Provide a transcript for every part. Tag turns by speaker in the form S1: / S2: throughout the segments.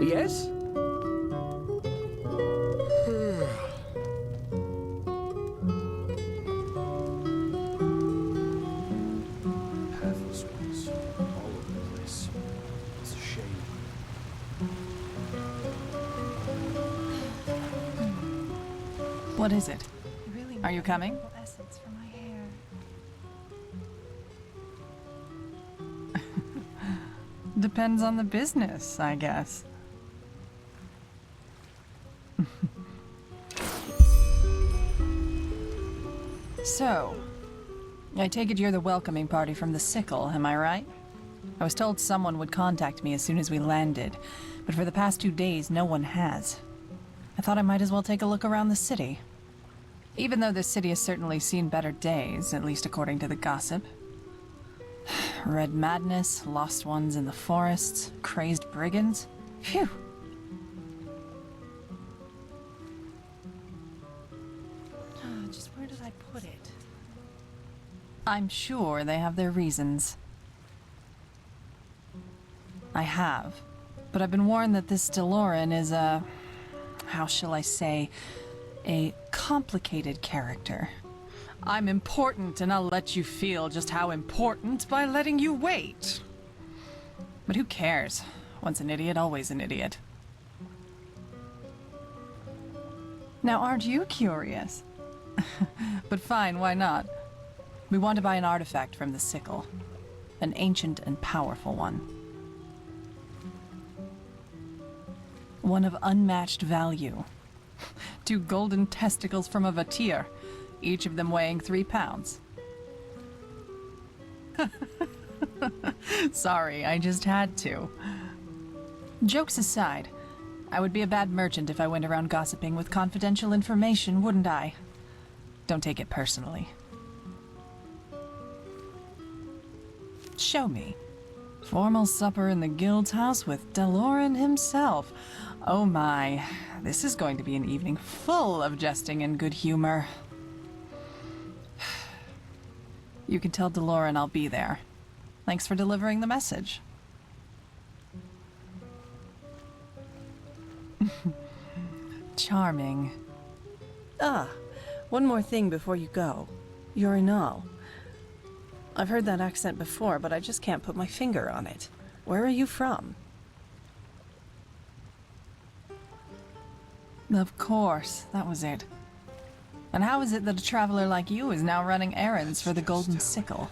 S1: Yes?
S2: Pathless ones, all over the place. It's a shame.
S3: What is it? Are you coming?
S4: Essence for my hair.
S3: Depends on the business, I guess. So, I take it you're the welcoming party from the Sickle, am I right? I was told someone would contact me as soon as we landed, but for the past 2 days, no one has. I thought I might as well take a look around the city. Even though this city has certainly seen better days, at least according to the gossip. Red madness, lost ones in the forests, crazed brigands. Phew!
S4: Just where did I put it?
S3: I'm sure they have their reasons. I have. But I've been warned that this Deloran is a... how shall I say... a complicated character. I'm important, and I'll let you feel just how important by letting you wait. But who cares? Once an idiot, always an idiot. Now, aren't you curious? But fine, why not? We want to buy an artifact from the Sickle. An ancient and powerful one. One of unmatched value. 2 golden testicles from a Vatir, each of them weighing 3 pounds. Sorry, I just had to. Jokes aside, I would be a bad merchant if I went around gossiping with confidential information, wouldn't I? Don't take it personally. Show me. Formal supper in the guild's house with Deloran himself. Oh my, this is going to be an evening full of jesting and good humor. You can tell Deloran I'll be there. Thanks for delivering the message. Charming.
S5: Ah, one more thing before you go. You're Enderal. I've heard that accent before, but I just can't put my finger on it. Where are you from?
S3: Of course, that was it. And how is it that a traveler like you is now running errands for the Golden Sickle?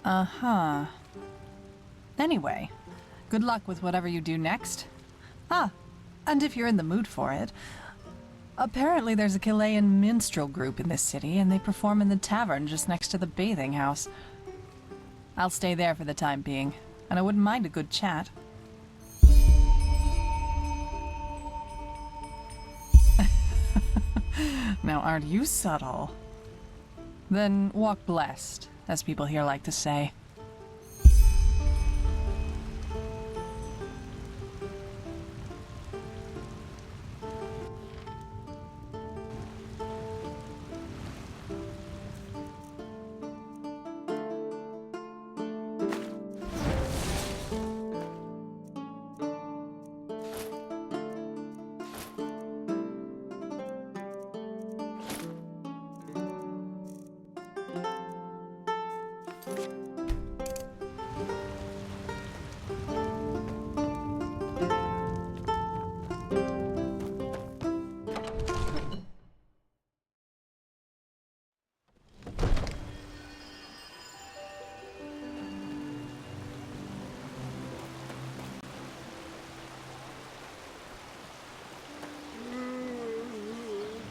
S3: Uh-huh. Anyway, good luck with whatever you do next. Ah, and if you're in the mood for it, apparently there's a Chilean minstrel group in this city, and they perform in the tavern just next to the bathing house. I'll stay there for the time being, and I wouldn't mind a good chat. Now, aren't you subtle? Then walk blessed, as people here like to say.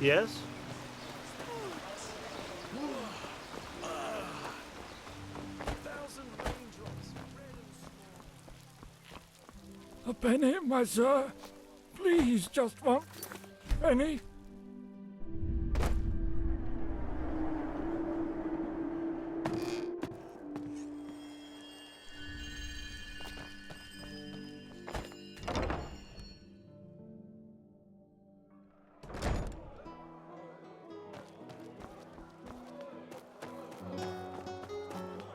S6: Yes?
S7: A penny, my sir. Please, just one penny.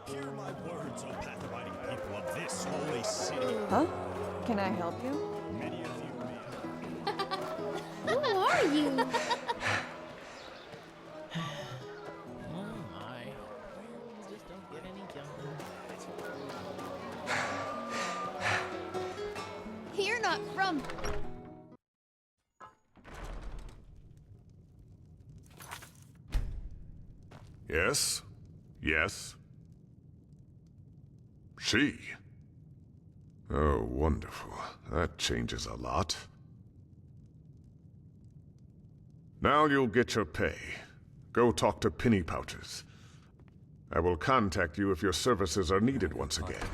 S8: Hear my words, O path-abiding people of this holy city.
S5: Huh?
S1: Can I help you?
S6: Who are you? You're not from.
S8: Yes? Yes? She? Oh, wonderful. That changes a lot. Now you'll get your pay. Go talk to Penny Pouches. I will contact you if your services are needed once again,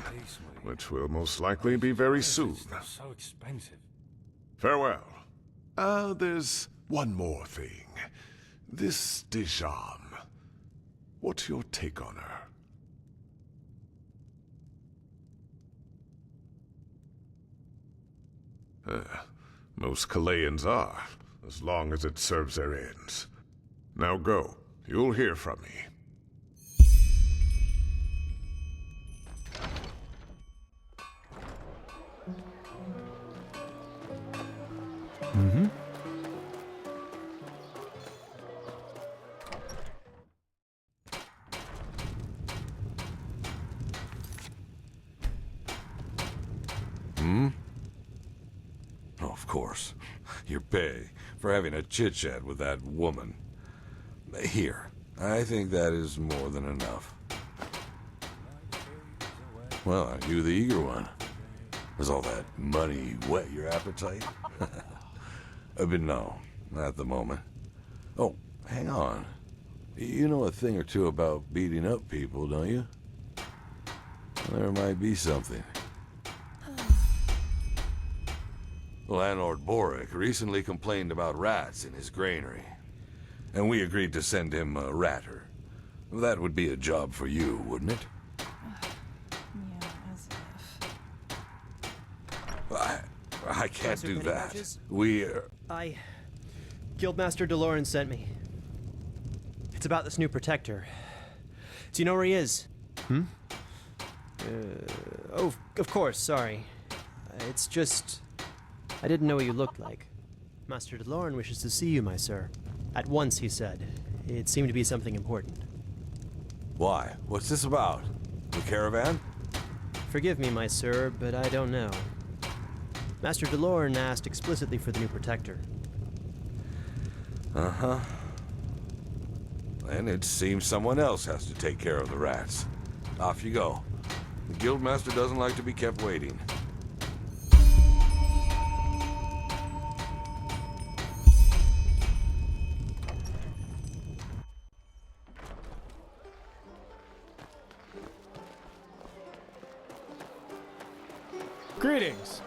S8: which will most likely be very soon.
S7: So expensive.
S8: Farewell. There's one more thing. This Dijam. What's your take on her? Most Kalayans are, as long as it serves their ends. Now go. You'll hear from me.
S9: Oh, of course. Your pay for having a chit-chat with that woman. Here, I think that is more than enough. Well, aren't you the eager one? Does all that money whet your appetite? But no, not at the moment. Oh, hang on. You know a thing or two about beating up people, don't you? There might be something. Landlord Boric recently complained about rats in his granary, and we agreed to send him a ratter. That would be a job for you, wouldn't it?
S3: Yeah, as if.
S9: I can't
S10: Professor
S9: do
S10: Penny
S9: that.
S10: Patches?
S9: We,
S10: Guildmaster DeLorean sent me. It's about this new protector. Do you know where he is? Oh, of course, sorry. It's just... I didn't know what you looked like. Master DeLorean wishes to see you, my sir. At once, he said. It seemed to be something important.
S9: Why? What's this about? The caravan?
S10: Forgive me, my sir, but I don't know. Master DeLorean asked explicitly for the new protector.
S9: Uh-huh. And it seems someone else has to take care of the rats. Off you go. The Guildmaster doesn't like to be kept waiting.
S2: Greetings.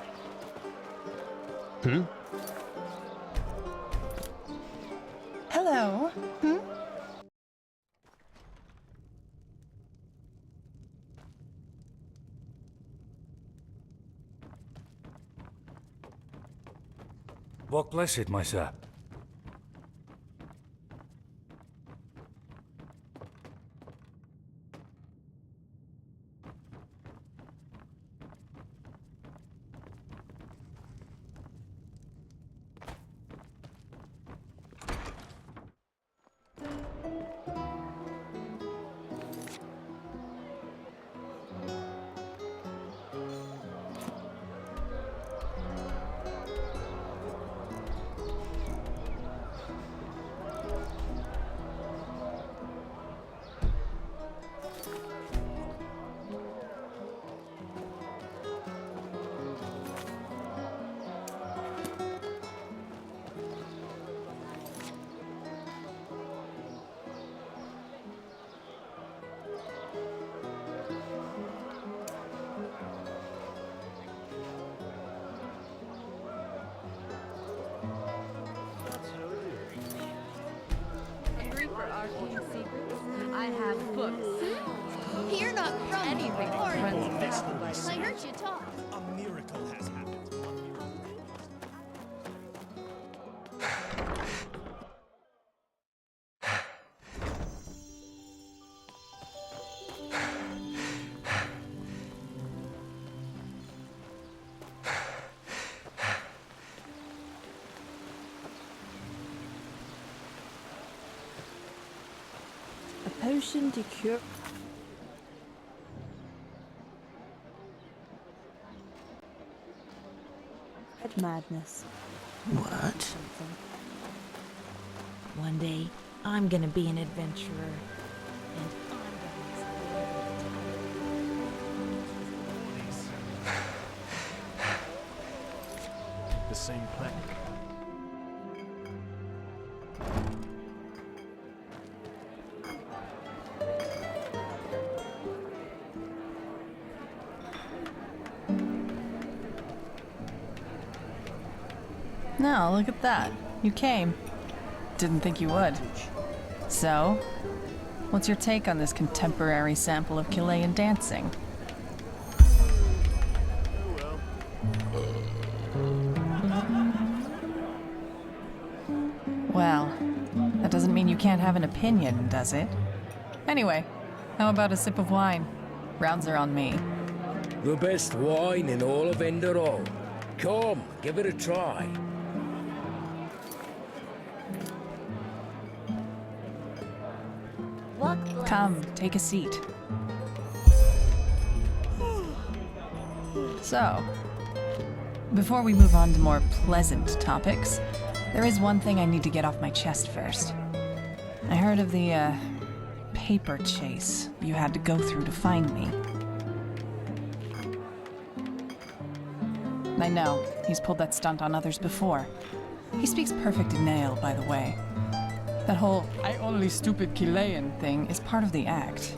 S3: Hello.
S7: Walk blessed, my sir.
S1: Hungry for arcane secrets? I have books.
S6: You're not from.
S1: Anything
S6: Are you?
S1: friends.
S6: I heard you talk.
S2: A miracle has happened.
S1: potion to cure. Madness.
S11: What? One day, I'm gonna be an adventurer. And
S2: The same planet.
S3: No, look at that. You came. Didn't think you would. So, what's your take on this contemporary sample of Chilean dancing? Well, that doesn't mean you can't have an opinion, does it? Anyway, how about a sip of wine? Rounds are on me.
S12: The best wine in all of Enderal. Come, give it a try.
S3: Come, take a seat. So, before we move on to more pleasant topics, there is one thing I need to get off my chest first. I heard of the, paper chase you had to go through to find me. I know, he's pulled that stunt on others before. He speaks perfect Enderal, by the way. That whole "I only stupid Chilean" thing is part of the act.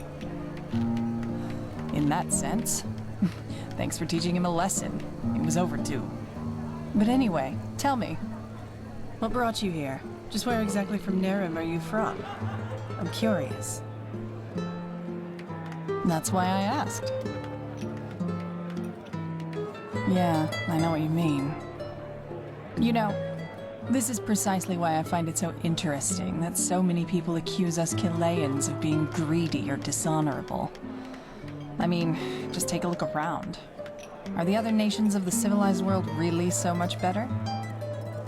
S3: In that sense, thanks for teaching him a lesson. It was overdue. But anyway, tell me,
S5: What brought you here? Just where exactly from Nerim are you from? I'm curious.
S3: that's why I asked. Yeah, I know what you mean. You know, this is precisely why I find it so interesting that so many people accuse us Chileans of being greedy or dishonorable. I mean, just take a look around. Are the other nations of the civilized world really so much better?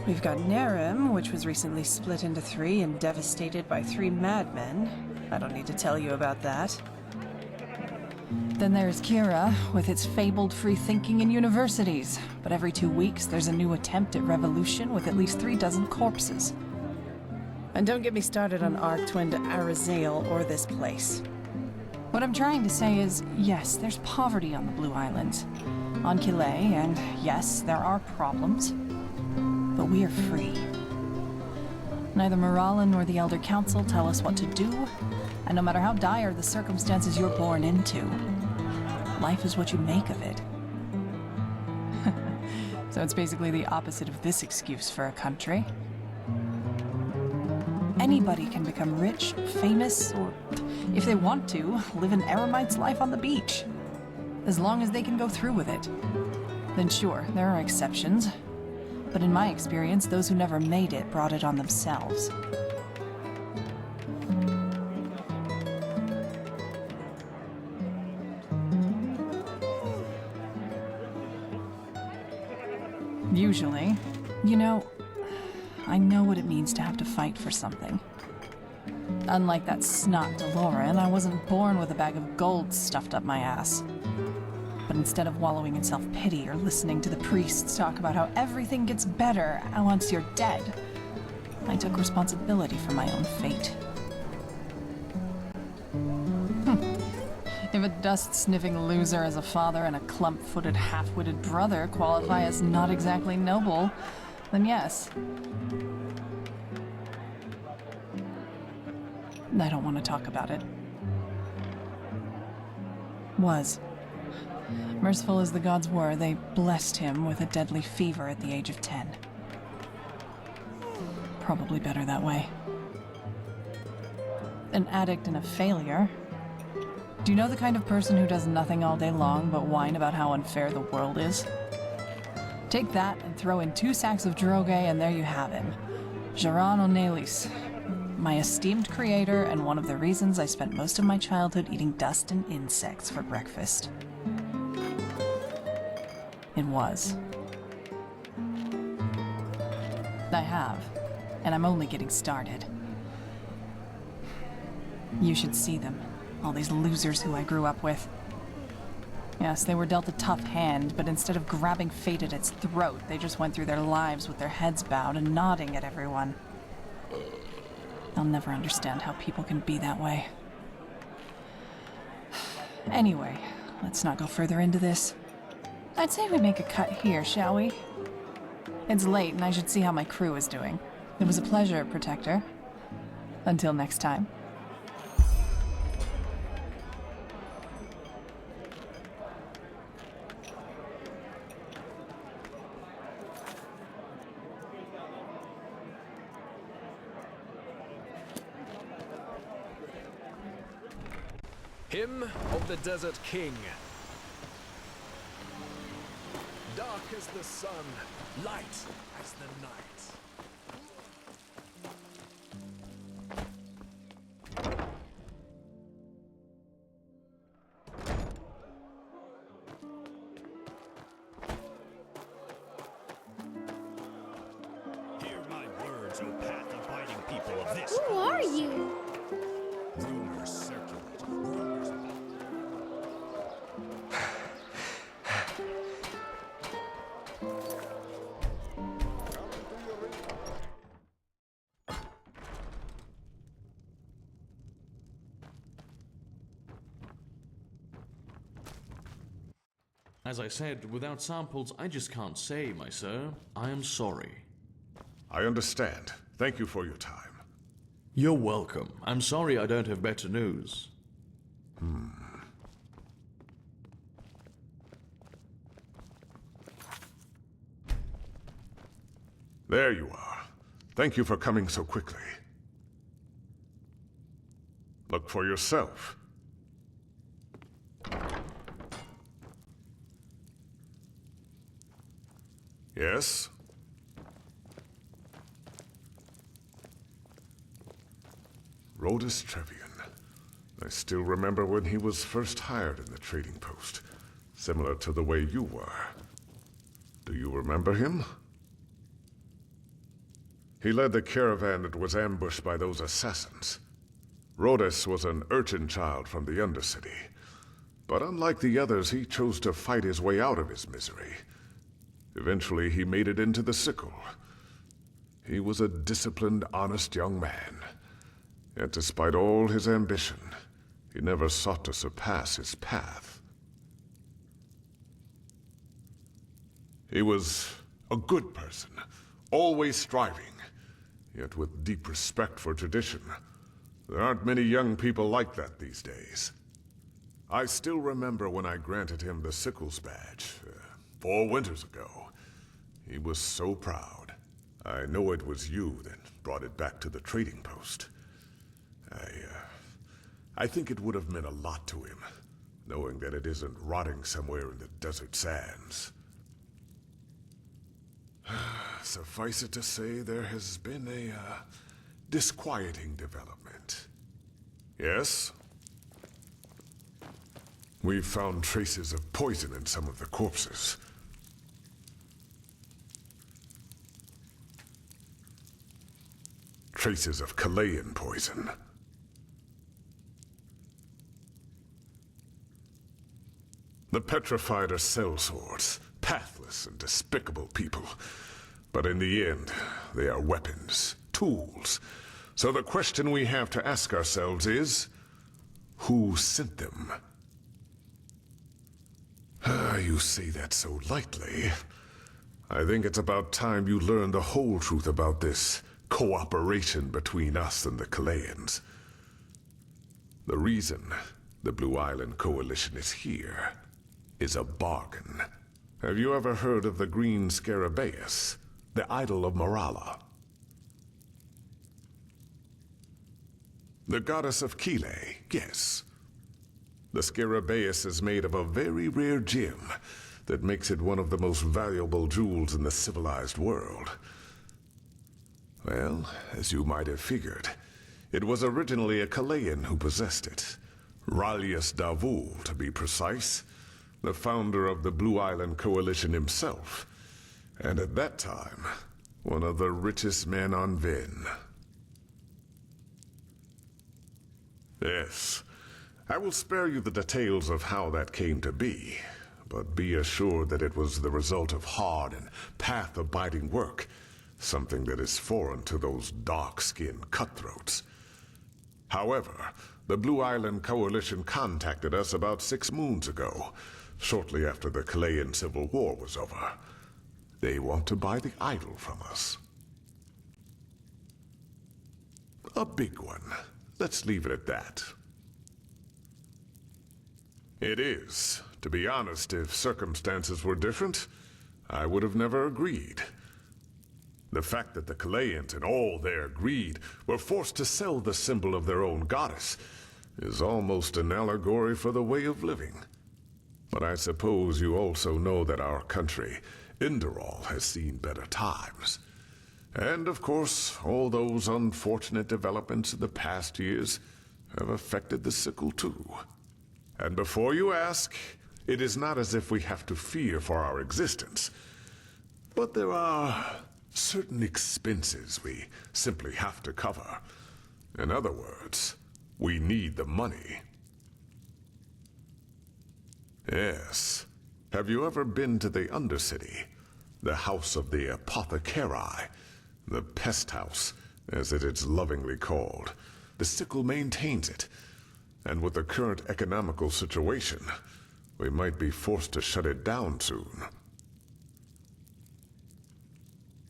S5: We've got Nerim, which was recently split into 3 and devastated by 3 madmen. I don't need to tell you about that.
S3: Then there's Kira, with its fabled free thinking in universities. But every 2 weeks, there's a new attempt at revolution with at least 36 corpses.
S5: And don't get me started on Arctwind, Arizale, or this place.
S3: What I'm trying to say is, yes, there's poverty on the Blue Islands, on Chile, and yes, there are problems. But we are free. Neither Morala nor the Elder Council tell us what to do, and no matter how dire the circumstances you're born into, life is what you make of it. So it's basically the opposite of this excuse for a country. Anybody can become rich, famous, or, if they want to, live an eremite's life on the beach. As long as they can go through with it. Then sure, there are exceptions. But in my experience, those who never made it brought it on themselves. Usually. You know, I know what it means to have to fight for something. Unlike that snot DeLorean, I wasn't born with a bag of gold stuffed up my ass. But instead of wallowing in self-pity or listening to the priests talk about how everything gets better once you're dead, I took responsibility for my own fate. If a dust-sniffing loser as a father and a clump-footed, half-witted brother qualify as not exactly noble, then yes. I don't want to talk about it. Was. Merciful as the gods were, they blessed him with a deadly fever at the age of 10. Probably better that way. An addict and a failure. Do you know the kind of person who does nothing all day long but whine about how unfair the world is? Take that and throw in 2 sacks of droge and there you have him. Jaran Onelis, my esteemed creator and one of the reasons I spent most of my childhood eating dust and insects for breakfast. It was. I have, and I'm only getting started. You should see them. All these losers who I grew up with. Yes, they were dealt a tough hand, but instead of grabbing fate at its throat, they just went through their lives with their heads bowed and nodding at everyone. I'll never understand how people can be that way. Anyway, let's not go further into this. I'd say we make a cut here, shall we? It's late, and I should see how my crew is doing. It was a pleasure, Protector. Until next time.
S2: Hymn of the Desert King. Dark as the sun, light as the night.
S13: Hear my words, O path-abiding people of this
S6: Who are you?
S13: Rumors circulate. Rumors.
S14: As I said, without samples, I just can't say, my sir. I am sorry.
S8: I understand. Thank you for your time.
S14: You're welcome. I'm sorry I don't have better news.
S8: There you are. Thank you for coming so quickly. Look for yourself. Yes? Rhodus Trevian. I still remember when he was first hired in the trading post. Similar to the way you were. Do you remember him? He led the caravan that was ambushed by those assassins. Rhodus was an urchin child from the Undercity. But unlike the others, he chose to fight his way out of his misery. Eventually, he made it into the Sickle. He was a disciplined, honest young man. Yet despite all his ambition, he never sought to surpass his path. He was a good person, always striving, yet with deep respect for tradition. There aren't many young people like that these days. I still remember when I granted him the Sickles badge, 4 winters ago. He was so proud. I know it was you that brought it back to the trading post. I think it would have meant a lot to him, knowing that it isn't rotting somewhere in the desert sands. Suffice it to say, there has been a disquieting development. Yes? We've found traces of poison in some of the corpses. Traces of Chilean poison. The petrified are sellswords, pathless and despicable people. But in the end, they are weapons, tools. So the question we have to ask ourselves is, who sent them? You say that so lightly. I think it's about time you learn the whole truth about this cooperation between us and the Chileans. The reason the Blue Island Coalition is here is a bargain. Have you ever heard of the Green Scarabaeus, the idol of Morala? The goddess of Kile, yes. The Scarabaeus is made of a very rare gem that makes it one of the most valuable jewels in the civilized world. Well, as you might have figured, it was originally a Chilean who possessed it. Ralius Davul, to be precise, the founder of the Blue Island Coalition himself, and at that time, one of the richest men on Ven. Yes. I will spare you the details of how that came to be, but be assured that it was the result of hard and path-abiding work, something that is foreign to those dark-skinned cutthroats. However, the Blue Island Coalition contacted us about 6 moons ago, shortly after the Chilean Civil War was over. They want to buy the idol from us. A big one. Let's leave it at that. It is. To be honest, if circumstances were different, I would have never agreed. The fact that the Chileans, in all their greed, were forced to sell the symbol of their own goddess is almost an allegory for the way of living. But I suppose you also know that our country, Enderal, has seen better times. And of course, all those unfortunate developments in the past years have affected the sickle too. And before you ask, it is not as if we have to fear for our existence. But there are certain expenses we simply have to cover. In other words, we need the money. Yes. Have you ever been to the Undercity? The house of the apothecari? The pest house, as it is lovingly called. The sickle maintains it. And with the current economical situation, we might be forced to shut it down soon.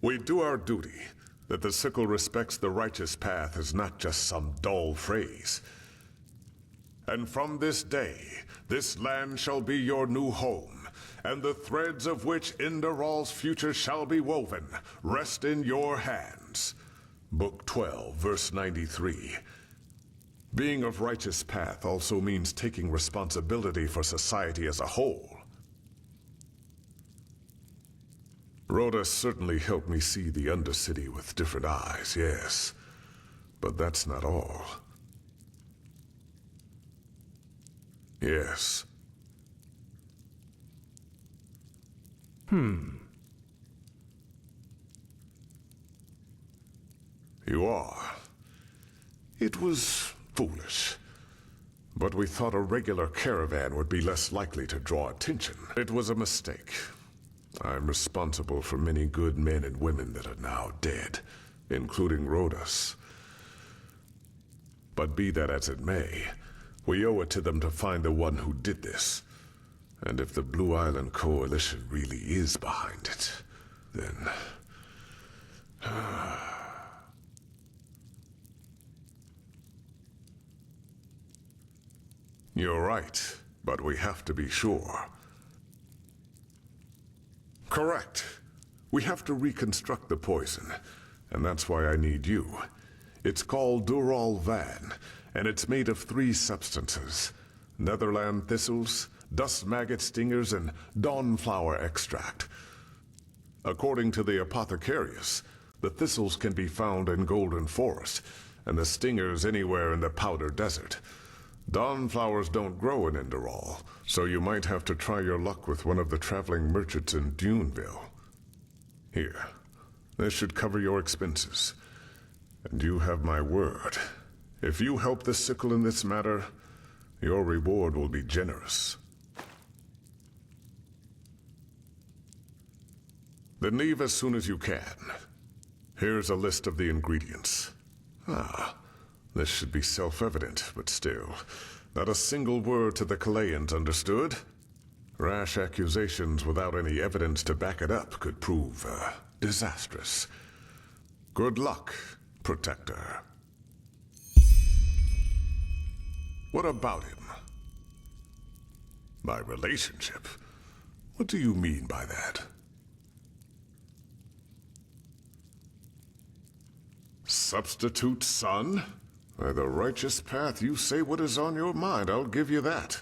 S8: We do our duty. That the sickle respects the righteous path is not just some dull phrase. And from this day, this land shall be your new home, and the threads of which Enderal's future shall be woven rest in your hands. Book 12, verse 93. Being of righteous path also means taking responsibility for society as a whole. Rhoda certainly helped me see the Undercity with different eyes, yes. But that's not all. Yes. You are. It was foolish. But we thought a regular caravan would be less likely to draw attention. It was a mistake. I'm responsible for many good men and women that are now dead, including Rhodas. But be that as it may, we owe it to them to find the one who did this. And if the Blue Island Coalition really is behind it, then... You're right, but we have to be sure. Correct. We have to reconstruct the poison, and that's why I need you. It's called Dural Van, and it's made of 3 substances: Netherland thistles, dust maggot stingers, and dawnflower extract. According to the apothecarius, the thistles can be found in Golden Forest, and the stingers anywhere in the Powder Desert. Dawnflowers don't grow in Enderal, so you might have to try your luck with one of the traveling merchants in Duneville. Here, this should cover your expenses. And you have my word. If you help the sickle in this matter, your reward will be generous. Then leave as soon as you can. Here's a list of the ingredients. This should be self-evident, but still. Not a single word to the Chileans, understood? Rash accusations without any evidence to back it up could prove, disastrous. Good luck, Protector. What about him? My relationship? What do you mean by that? Substitute son? By the righteous path, you say what is on your mind, I'll give you that.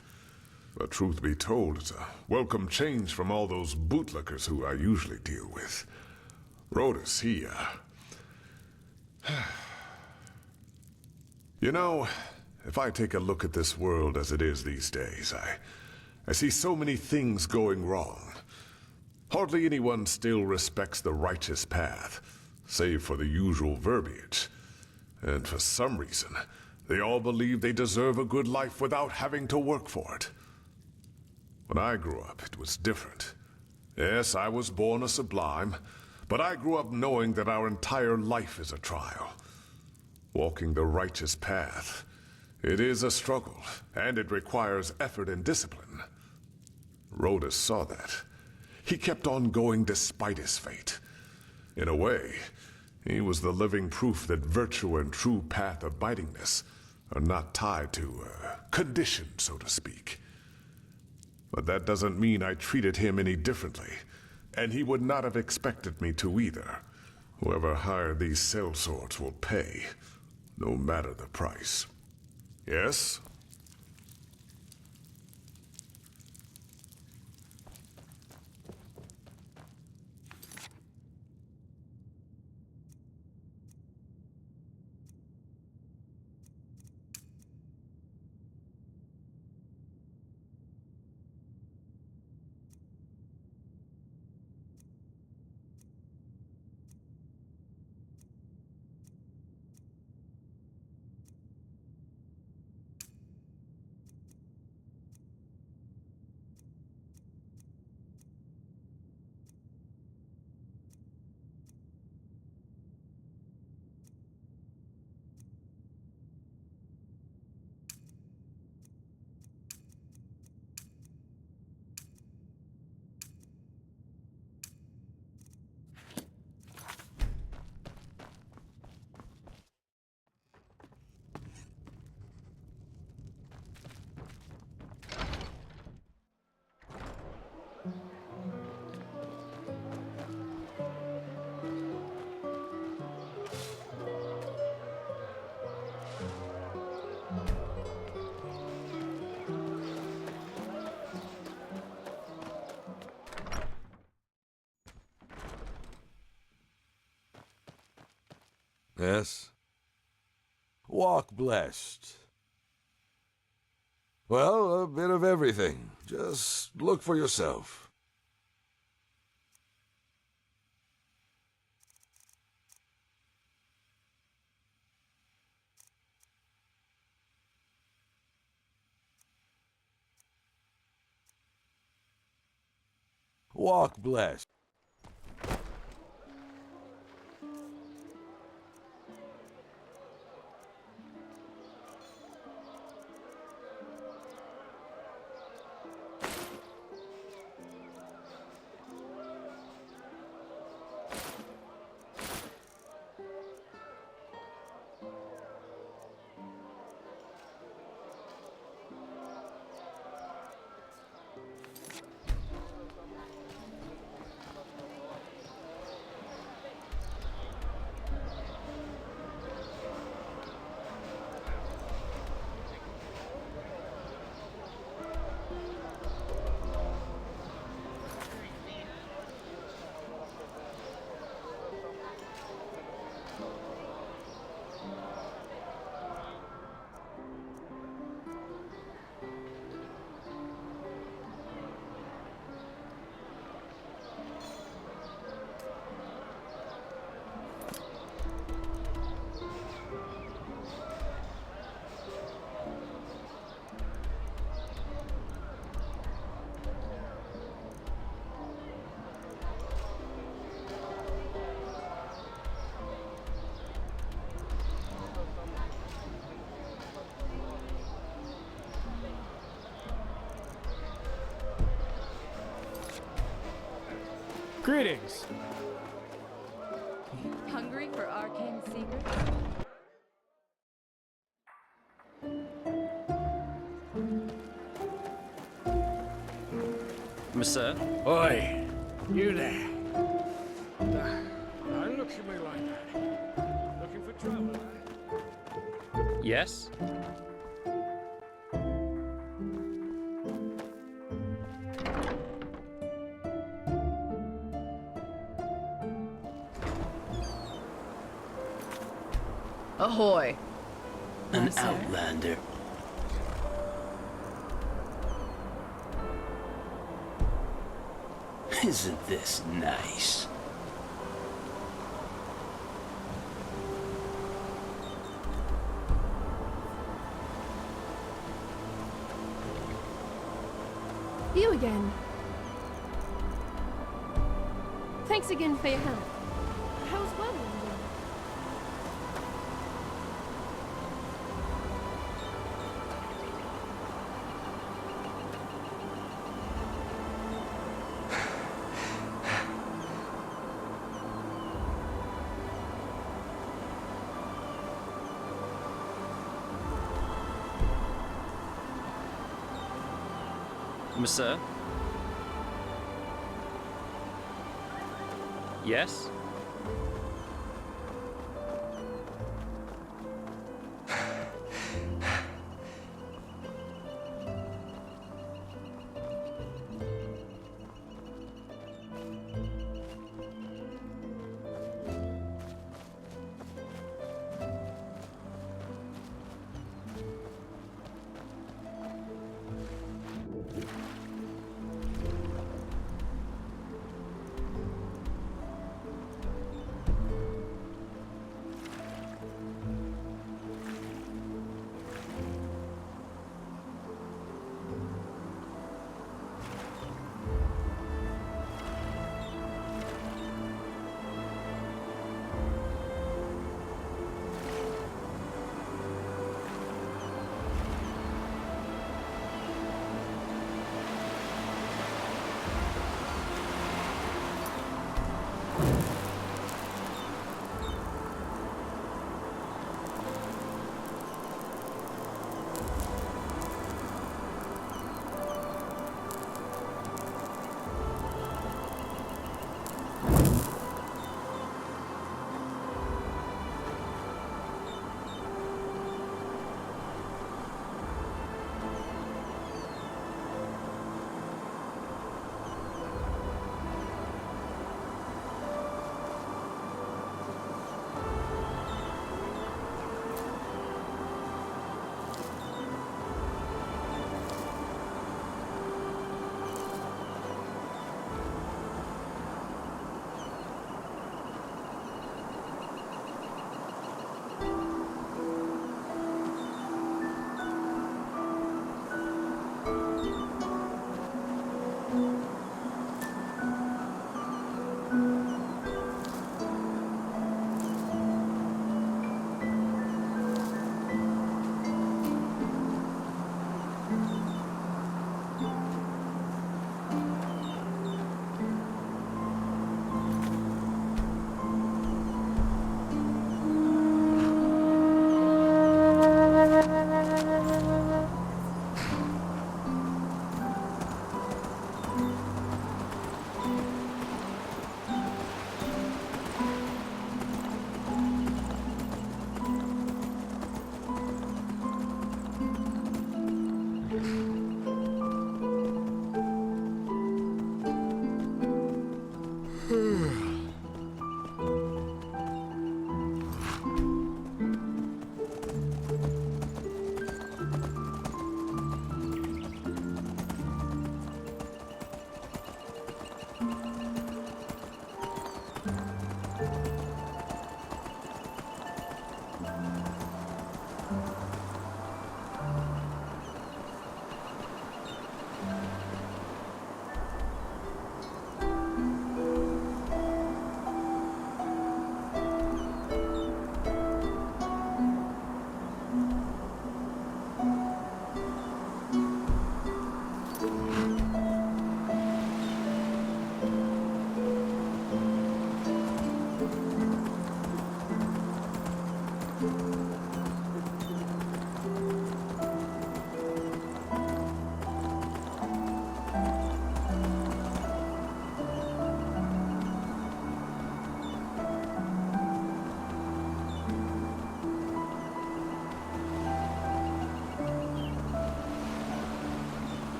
S8: But truth be told, it's a welcome change from all those bootlickers who I usually deal with. Rhodas, he, You know, if I take a look at this world as it is these days, I see so many things going wrong. Hardly anyone still respects the righteous path, save for the usual verbiage. And for some reason, They all believe they deserve a good life without having to work for it. When I grew up, it was different. Yes, I was born a sublime, but I grew up knowing that our entire life is a trial. Walking the righteous path, it is a struggle, and it requires effort and discipline. Rhodus saw that. He kept on going despite his fate. In a way, he was the living proof that virtue and true path abidingness are not tied to condition, so to speak. But that doesn't mean I treated him any differently, and he would not have expected me to either. Whoever hired these sellswords will pay, no matter the price. Yes?
S9: Yes? Walk blessed. Well, a bit of everything. Just look for yourself. Walk blessed.
S10: Greetings.
S1: Hungry for arcane secrets?
S12: Monsieur? Oi, you there. Don't look at me like that. Looking for trouble, eh? Yes?
S1: Ahoy.
S12: An outlander. Isn't this nice?
S15: you again. Thanks again for your help. How's weather in there?
S16: Monsieur? Yes?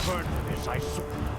S13: burn for this, I swear.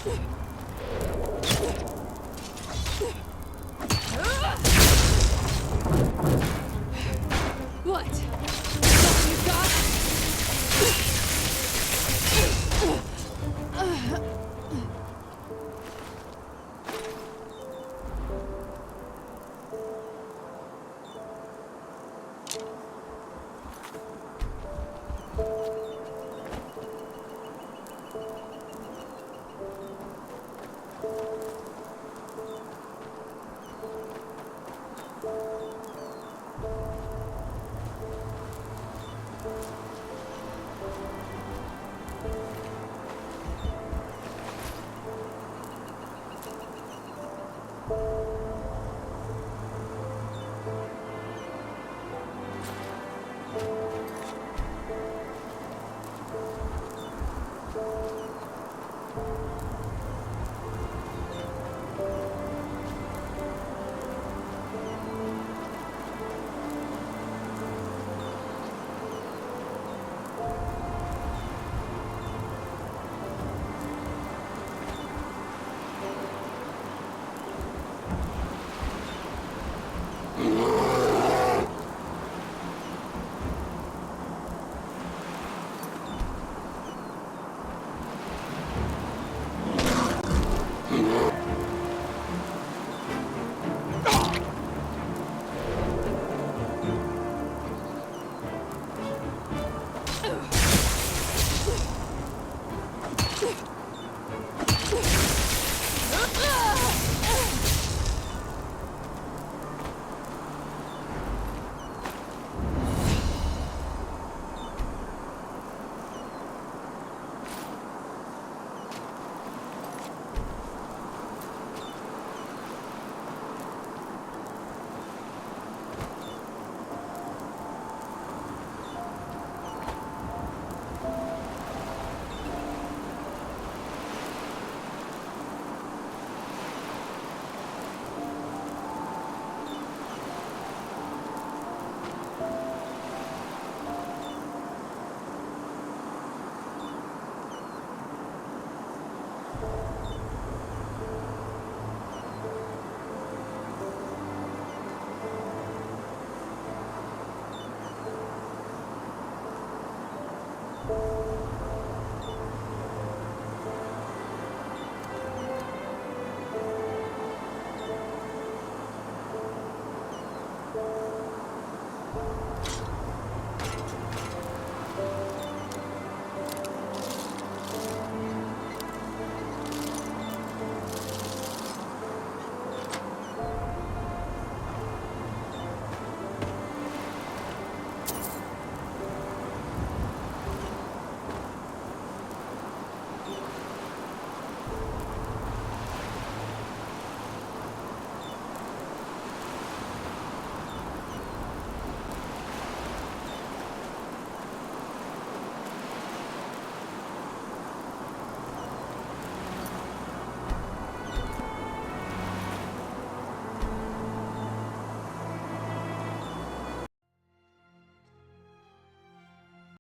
S15: Ugh.